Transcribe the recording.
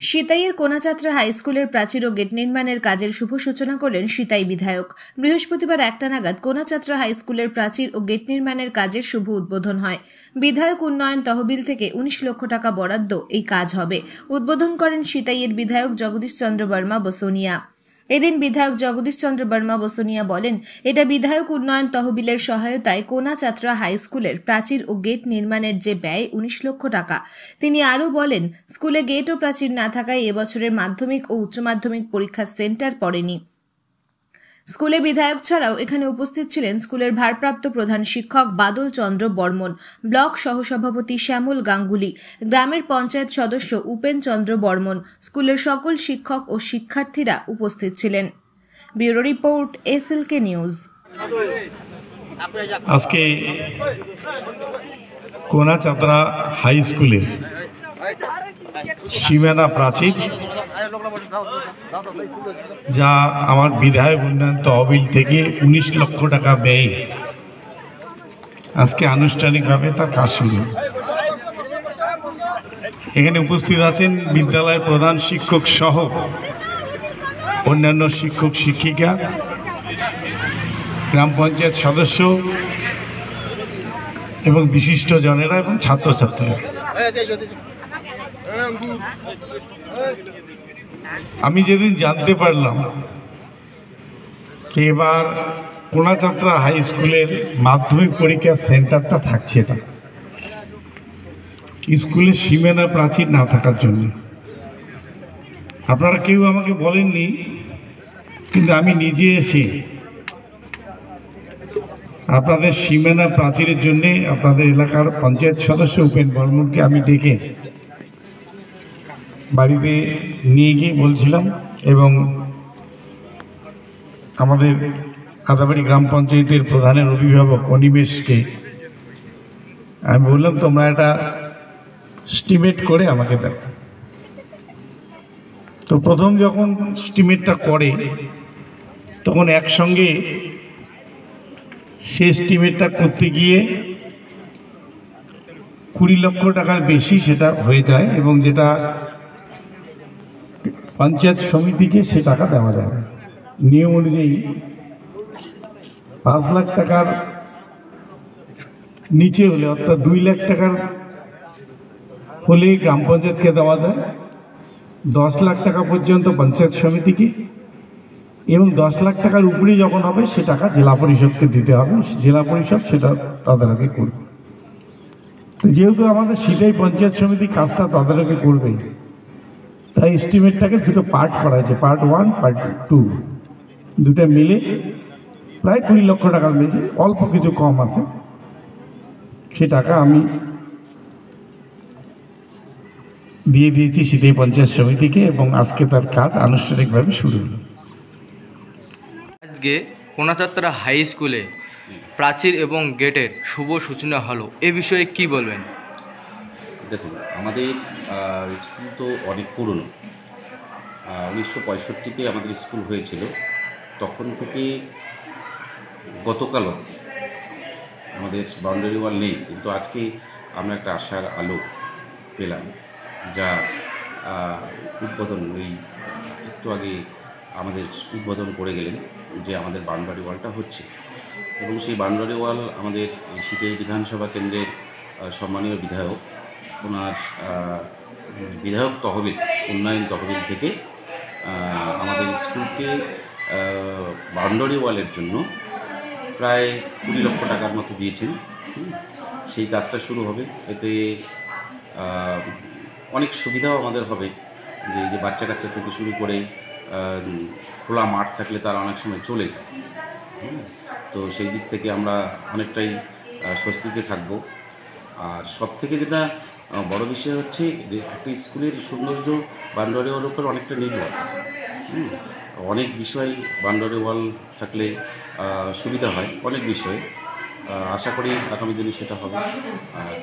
সিতাইয়ের কোনাচাত্রা high স্কুলের প্রাচীর ও gate নির্মাণের কাজের শুভ সূচনা করলেন সিতাই বিধায়ক। বৃহস্পতিবার 1টা নাগাদ কোনাচাত্রা হাই স্কুলের প্রাচীর ও গেট নির্মাণের কাজের শুভ উদ্বোধন হয়। বিধায়ক উন্নয়ন তহবিল থেকে 19 লক্ষ টাকা বরাদ্দ এই কাজ হবে। উদ্বোধন করেন সিতাইয়ের বিধায়ক জগদীশ চন্দ্র বর্মা বসুনিয়া। এদিন বিধায়ক জগদীশ চন্দ্র বর্মা বসুনিয়া বলেন, এটা বিধায়ক উন্নয়ন তহবিলের সহায়তায় কোনাচাত্রা হাই স্কুলের প্রাচীর ও গেট নির্মাণের যে ব্যয় 19 লক্ষ টাকা। তিনি আরও বলেন, স্কুলে গেট ও প্রাচীর না থাকায় এবছরের মাধ্যমিক ও উচ্চ মাধ্যমিক পরীক্ষার সেন্টার পড়েনি। স্কুলে বিধায়ক ছাড়াও এখানে উপস্থিত ছিলেন স্কুলের ভারপ্রাপ্ত প্রধান শিক্ষক বাদল চন্দ্র বর্মন, ব্লক সহসভাপতি শ্যামল গাঙ্গুলি, গ্রামের পঞ্চায়েত সদস্য উপেন চন্দ্র বর্মন, স্কুলের সকল শিক্ষক ও শিক্ষার্থীরা উপস্থিত ছিলেন। Bureau report, SLK news. আজকে কোনাচাত্রা হাই স্কুলের সীমানা প্রাচীর, যা আমার বিধায়ক উন্নয়ন তহবিল থেকে 19 লক্ষ টাকা ব্যয়, আজকে আনুষ্ঠানিকভাবে তার কাজ শুরু। এখানে উপস্থিত আছেন বিদ্যালয়ের প্রধান শিক্ষক সহ অন্যান্য শিক্ষক শিক্ষিকা, গ্রাম পঞ্চায়েত সদস্য এবং বিশিষ্ট জনেরা এবং ছাত্রছাত্রীরা। আমি যেদিন জানতে পারলাম যে এবার কোনাচাত্রা হাই স্কুলের মাধ্যমিক পরীক্ষার সেন্টারটা থাকছে, এটা স্কুলের সীমানা প্রাচীর না থাকার জন্য। আপনারা কেউ আমাকে বলেননি, কিন্তু আমি নিজে এসে আপনাদের সীমানা প্রাচীরের জন্যে আপনাদের এলাকার পঞ্চায়েত সদস্য উপেন বর্মনকে আমি ডেকে বাড়িতে নিয়ে গিয়ে বলছিলাম, এবং আমাদের আদাবাড়ি গ্রাম পঞ্চায়েতের প্রধানের অভিভাবক অনিমেষকে আমি বললাম, তোমরা একটা স্টিমেট করে আমাকে দাও। তো প্রথম যখন স্টিমেটটা করে তখন একসঙ্গে সে এস্টিমেটটা করতে গিয়ে 20 লক্ষ টাকার বেশি সেটা হয়ে যায়, এবং যেটা পঞ্চায়েত সমিতিকে সে টাকা দেওয়া যায় না। নিয়ম অনুযায়ী 5 লাখ টাকার নিচে হলে, অর্থাৎ 2 লাখ টাকার হলে গ্রাম পঞ্চায়েতকে দেওয়া যায়, 10 লাখ টাকা পর্যন্ত পঞ্চায়েত সমিতিকে, এবং 10 লাখ টাকার উপরে যখন হবে সে টাকা জেলা পরিষদকে দিতে হবে। জেলা পরিষদ সেটা তদারকি করবে। তো যেহেতু আমাদের সেটাই পঞ্চায়েত সমিতি কাজটা তদারকি করবে, তাই এস্টিমেটটাকে দুটো পার্ট করা হয়েছে, পার্ট 1 পার্ট 2, দুটো মিলে প্রায় 20 লক্ষ টাকার বেশি, অল্প কিছু কম আছে। সে টাকা আমি দিয়ে দিয়েছি সেটাই পঞ্চায়েত সমিতিকে, এবং আজকে তার কাজ আনুষ্ঠানিকভাবে শুরু হলো। আজকে কোনাচাত্রা হাই স্কুলে প্রাচীর এবং গেটের শুভ সূচনা হলো, এ বিষয়ে কি বলবেন? দেখুন, আমাদের স্কুল তো অনেক পুরনো। 1965-তে আমাদের স্কুল হয়েছিল। তখন থেকে গতকাল অবধি আমাদের বাউন্ডারি ওয়াল নেই, কিন্তু আজকে আমরা একটা আশার আলো পেলাম, যা উদ্বোধন ওই একটু আগে আমাদের উদ্বোধন করে গেলেন, যে আমাদের বাউন্ডারি ওয়ালটা হচ্ছে। এবং সেই বাউন্ডারি ওয়াল আমাদের সিতাই বিধানসভা কেন্দ্রের সম্মানীয় বিধায়ক, ওনার বিধায়ক তহবিল, উন্নয়ন তহবিল থেকে আমাদের স্কুলকে বাউন্ডারি ওয়ালের জন্য প্রায় 20 লক্ষ টাকার মতো দিয়েছেন। সেই কাজটা শুরু হবে। এতে অনেক সুবিধাও আমাদের হবে, যে বাচ্চা কাচ্চা থেকে শুরু করে খোলা মাঠ থাকলে তারা অনেক সময় চলে যায়। তো সেই দিক থেকে আমরা অনেকটাই স্বস্তিতে থাকব। আর সব থেকে যেটা বড় বিষয় হচ্ছে যে একটা স্কুলের সৌন্দর্য বাউন্ডারি ওয়ালের উপর অনেকটা নির্ভর। অনেক বিষয় বাউন্ডারি ওয়াল থাকলে সুবিধা হয়, অনেক বিষয়ে। আশা করি আগামী দিনে সেটা হবে। আর